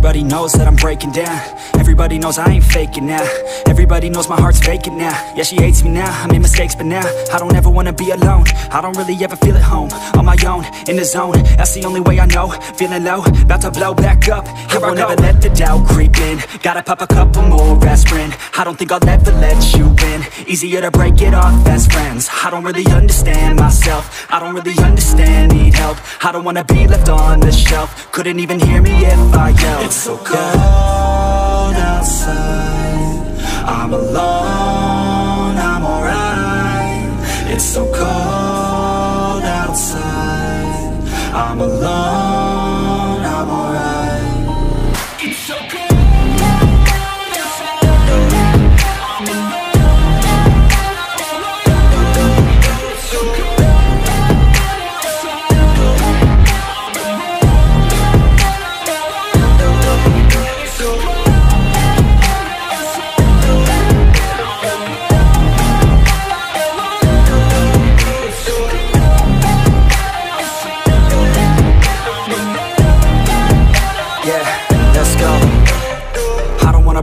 Everybody knows that I'm breaking down. Everybody knows I ain't faking now. Everybody knows my heart's vacant now. Yeah, she hates me now, I made mistakes but now I don't ever wanna be alone. I don't really ever feel at home. On my own, in the zone, that's the only way I know. Feeling low, about to blow back up. Here I won't ever let the doubt creep in. Gotta pop a couple more aspirin. I don't think I'll ever let you in. Easier to break it off best friends. I don't really understand myself. I don't really understand, need help. I don't wanna be left on the shelf. Couldn't even hear me if I yelled. It's so cold outside, I'm alone, I'm alright. It's so cold outside, I'm alone, I'm alright. It's so cold.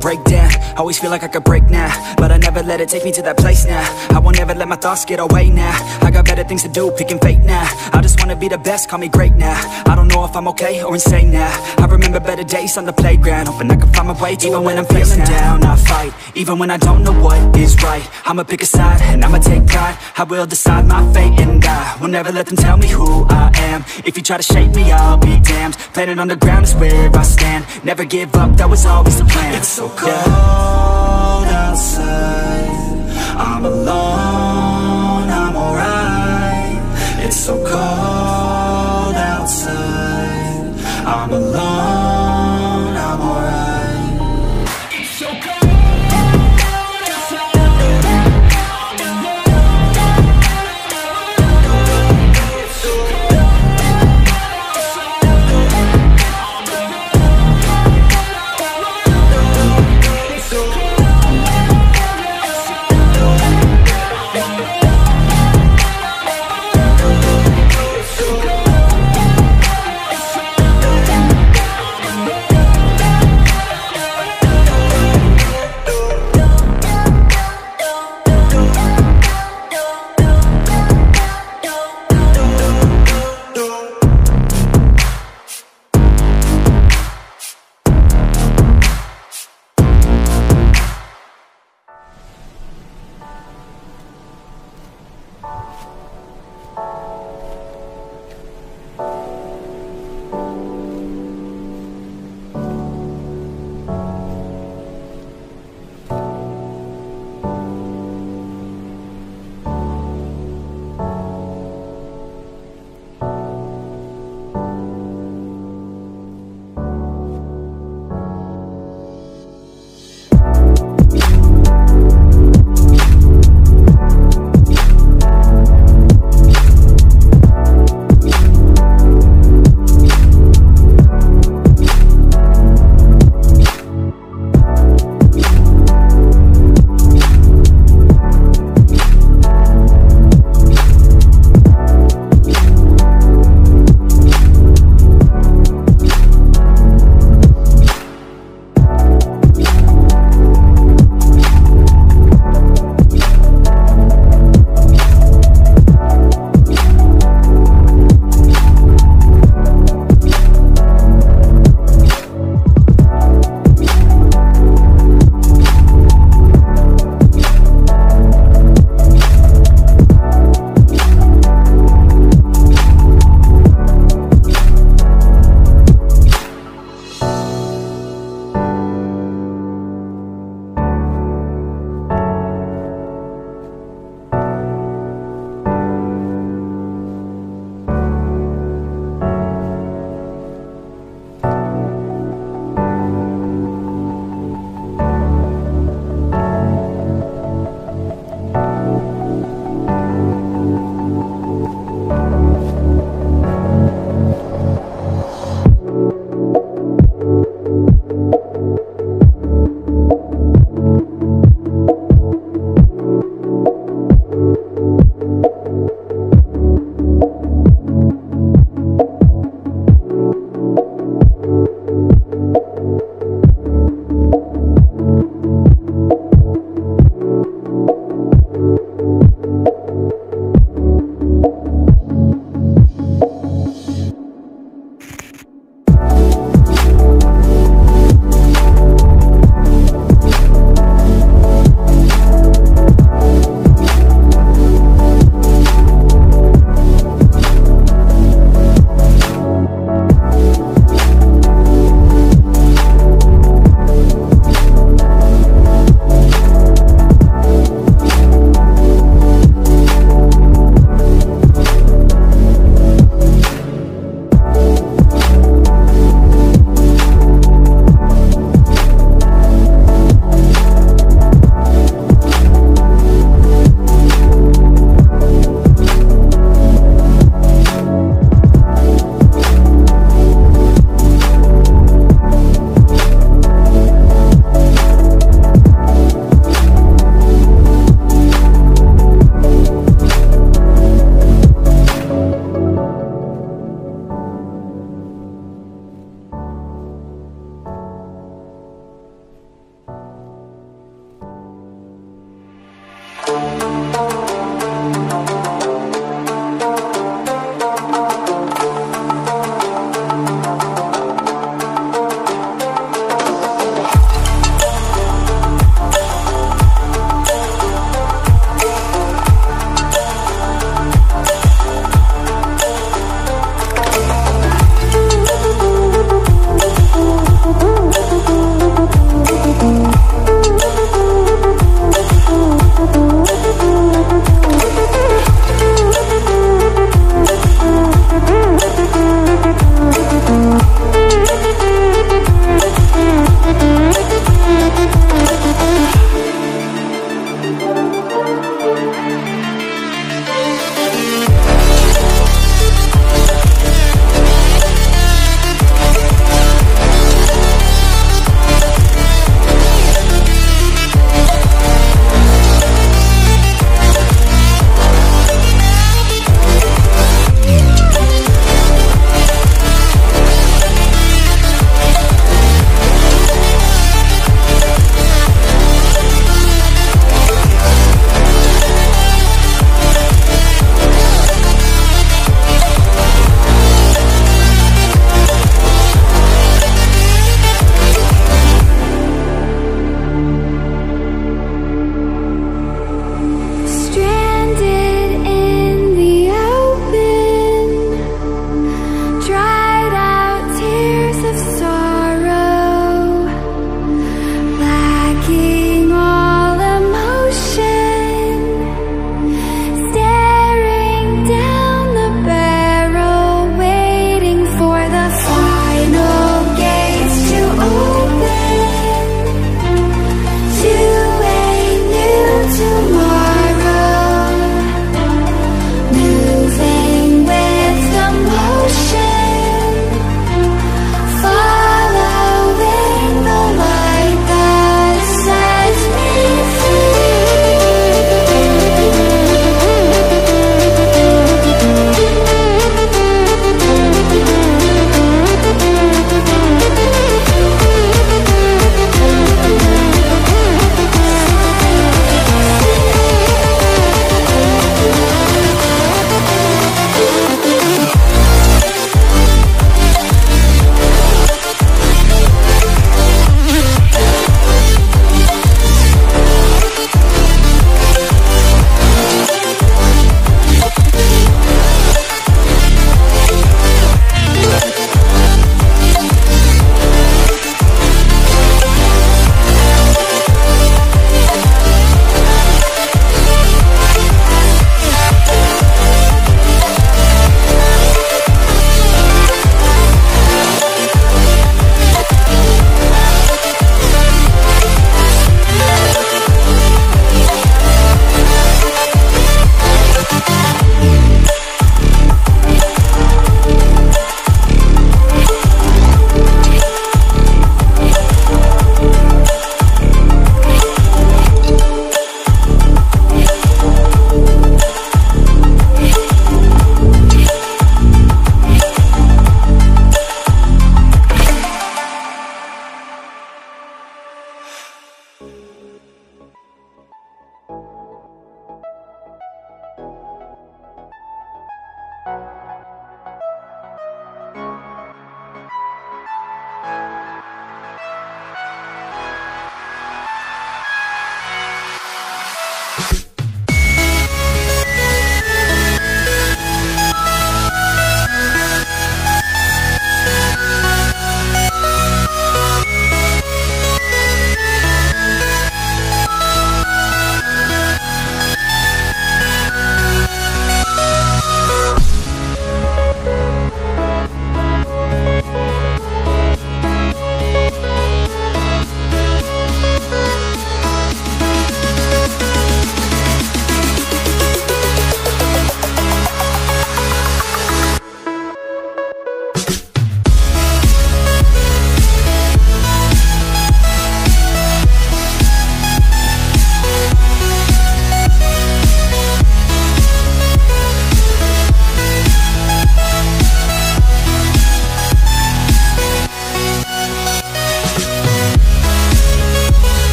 Break down, always feel like I could break now, but I never let it take me to that place now. I won't ever let my thoughts get away now. I got better things to do, picking fate now. I just wanna be the best, call me great now. I don't know if I'm okay or insane now. I remember better days on the playground, hoping I can find my way to even when I'm feeling down, I fight. Even when I don't know what is right, I'ma pick a side and I'ma take pride. I will decide my fate and I will never let them tell me who I am. If you try to shape me, I'll be damned. Planet on the ground is where I stand. Never give up, that was always the plan. It's so cold outside, I'm alone, I'm alright. It's so cold outside, I'm alone.